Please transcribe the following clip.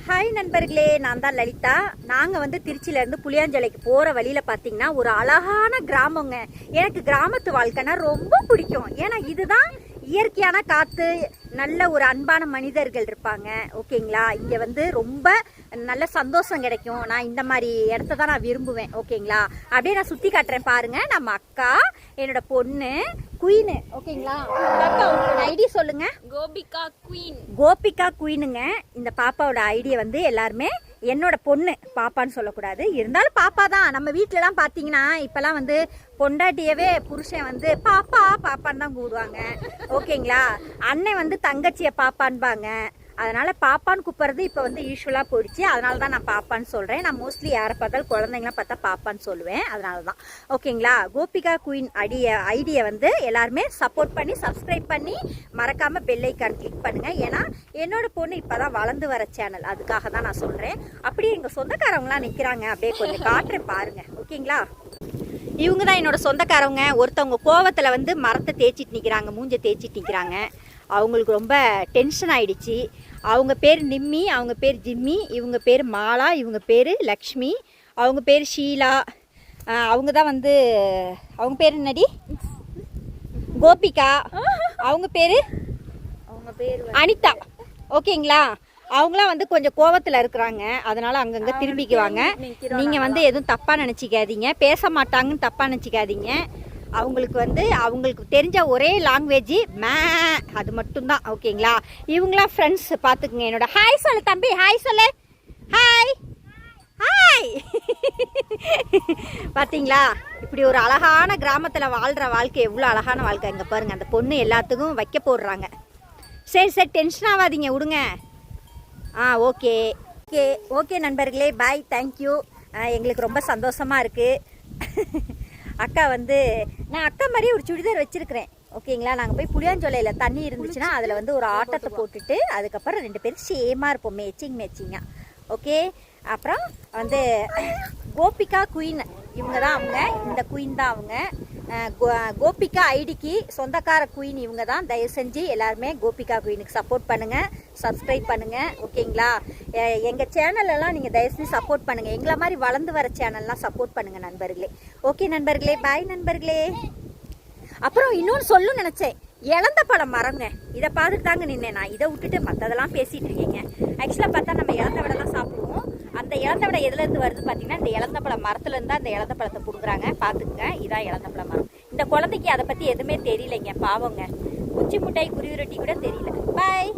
Hi நண்பர்களே, நான் தான் லலிதா. நாங்கள் வந்து திருச்சியிலேருந்து புளியாஞ்சோலைக்கு போகிற வழியில் பார்த்தீங்கன்னா ஒரு அழகான கிராமங்க. எனக்கு கிராமத்து வாழ்க்கைன்னா ரொம்ப பிடிக்கும். ஏன்னா இதுதான் இயற்கையான காற்று, நல்ல ஒரு அன்பான மனிதர்கள் இருப்பாங்க. ஓகேங்களா, இங்கே வந்து ரொம்ப நல்ல சந்தோஷம் கிடைக்கும். நான் இந்த மாதிரி இடத்த தான் நான் விரும்புவேன். ஓகேங்களா, அப்படியே நான் சுற்றி காட்டுறேன் பாருங்கள். நம்ம அக்கா, என்னோட பொண்ணு குயின். ஓகேங்களா, அக்கா உங்களோட ஐடி சொல்லுங்க. கோபிகா குயின். கோபிகா குயினுங்க. இந்த பாப்பாவோட ஐடியை வந்து எல்லாருமே என்னோட பொண்ணு, பாப்பான்னு சொல்லக்கூடாது, இருந்தாலும் பாப்பா தான். நம்ம வீட்டிலலாம் பார்த்தீங்கன்னா இப்போலாம் வந்து பொண்டாட்டியவே புருஷன் வந்து பாப்பா பாப்பான்னு தான் கூடுவாங்க. ஓகேங்களா, அண்ணன் வந்து தங்கச்சியை பாப்பான்பாங்க. அதனால பாப்பான்னு கூப்பிட்றது இப்போ வந்து யூஸ்வலாக போயிடுச்சு. அதனால தான் நான் பாப்பான்னு சொல்கிறேன். நான் மோஸ்ட்லி யாரை பார்த்தாலும் குழந்தைங்களாம் பார்த்தா பாப்பான்னு சொல்லுவேன். அதனால தான். ஓகேங்களா, கோபிகா குயின் ஐடியை வந்து எல்லாருமே சப்போர்ட் பண்ணி சப்ஸ்கிரைப் பண்ணி மறக்காமல் பெல் ஐக்கான் கிளிக் பண்ணுங்கள். ஏன்னா என்னோட பொண்ணு இப்போ தான் வளர்ந்து வர சேனல், அதுக்காக தான் நான் சொல்கிறேன். அப்படியே எங்கள் சொந்தக்காரவங்களாம் நிற்கிறாங்க, அப்படியே கொஞ்சம் காட்டுறேன் பாருங்கள். ஓகேங்களா, இவங்க தான் என்னோட சொந்தக்காரவங்க. ஒருத்தவங்க கோவத்தில் வந்து மரத்தை தேய்ச்சிட்டு நிற்கிறாங்க, மூஞ்சை தேய்ச்சிட்டு நிற்கிறாங்க. அவங்களுக்கு ரொம்ப டென்ஷன் ஆகிடுச்சு. அவங்க பேர் நிம்மி, அவங்க பேர் ஜிம்மி, இவங்க பேர் மாலா, இவங்க பேர் லக்ஷ்மி, அவங்க பேர் ஷீலா. அவங்க தான் வந்து அவங்க பேர் என்னடி, கோபிகா. அவங்க பேர் அனிதா. ஓகேங்களா, அவங்களாம் வந்து கொஞ்சம் கோவத்தில் இருக்கிறாங்க. அதனால அங்கங்கே திரும்பிக்குவாங்க. நீங்கள் வந்து எதுவும் தப்பாக நினச்சிக்காதீங்க, பேச மாட்டாங்கன்னு தப்பாக நினச்சிக்காதீங்க. அவங்களுக்கு தெரிஞ்ச ஒரே லாங்குவேஜ் மே, அது மட்டும்தான். ஓகேங்களா, இவங்களாம் ஃப்ரெண்ட்ஸ் பார்த்துக்குங்க. என்னோட ஹாய் சொல்லு தம்பி, ஹாய் சொல்லு, ஹாய் ஹாய். பார்த்தீங்களா, இப்படி ஒரு அழகான கிராமத்தில் வாழ்கிற வாழ்க்கை எவ்வளோ அழகான வாழ்க்கை. இங்கே பாருங்கள், அந்த பொண்ணு எல்லாத்துக்கும் வைக்க போடுறாங்க. சரி சரி, டென்ஷன் ஆகாதீங்க, விடுங்க. ஓகே ஓகே ஓகே நண்பர்களே, பாய், தேங்க்யூ. எங்களுக்கு ரொம்ப சந்தோஷமாக இருக்குது. அக்கா வந்து நான் அக்கா மாதிரியே ஒரு சுடிதார் வச்சுருக்கிறேன். ஓகேங்களா, நாங்கள் போய் புளியாஞ்சோலையில் தண்ணி இருந்துச்சுன்னா அதில் வந்து ஒரு ஆட்டத்தை போட்டுட்டு அதுக்கப்புறம் 2 பேரும் சேமாக இருப்போம், மேட்சிங்காக. ஓகே, அப்புறம் வந்து கோபிகா குயின், இவங்க தான் அவங்க. இந்த குயின் தான் அவங்க. கோபிகா ஐடிக்கு சொந்தக்கார குயின் இவங்க தான். தயவு செஞ்சு எல்லாருமே கோபிகா குயினுக்கு சப்போர்ட் பண்ணுங்கள், சப்ஸ்கிரைப் பண்ணுங்கள். ஓகேங்களா, எங்கள் சேனலெல்லாம் நீங்கள் தயவு செஞ்சு சப்போர்ட் பண்ணுங்கள். எங்களை மாதிரி வளர்ந்து வர சேனல்லாம் சப்போர்ட் பண்ணுங்கள் நண்பர்களே. ஓகே நண்பர்களே, பாய் நண்பர்களே. அப்புறம் இன்னொன்று சொல்லணும்னு நினச்சேன், இழந்த பழம் மரங்க. இதை பார்த்துட்டு தாங்க நின்னேன் நான். இதை விட்டுட்டு மற்றதெல்லாம் பேசிகிட்டு இருக்கீங்க. ஆக்சுவலாக பார்த்தா நம்ம இழந்த விடலாம் சாப்பிடுவோம். அந்த இழந்த விட எதுலேருந்து வருது பார்த்தீங்கன்னா, இந்த இழந்த பழம் மரத்துலேருந்து அந்த இழந்த பழத்தை பிடுங்குறாங்க. பார்த்துக்குங்க, இதான் இழந்த பழம் மரம். இந்த குழந்தைக்கு அதை பற்றி எதுவுமே தெரியலைங்க, பாவங்க. குச்சி முட்டாய் குருவி ரொட்டி கூட தெரியல. பாய்.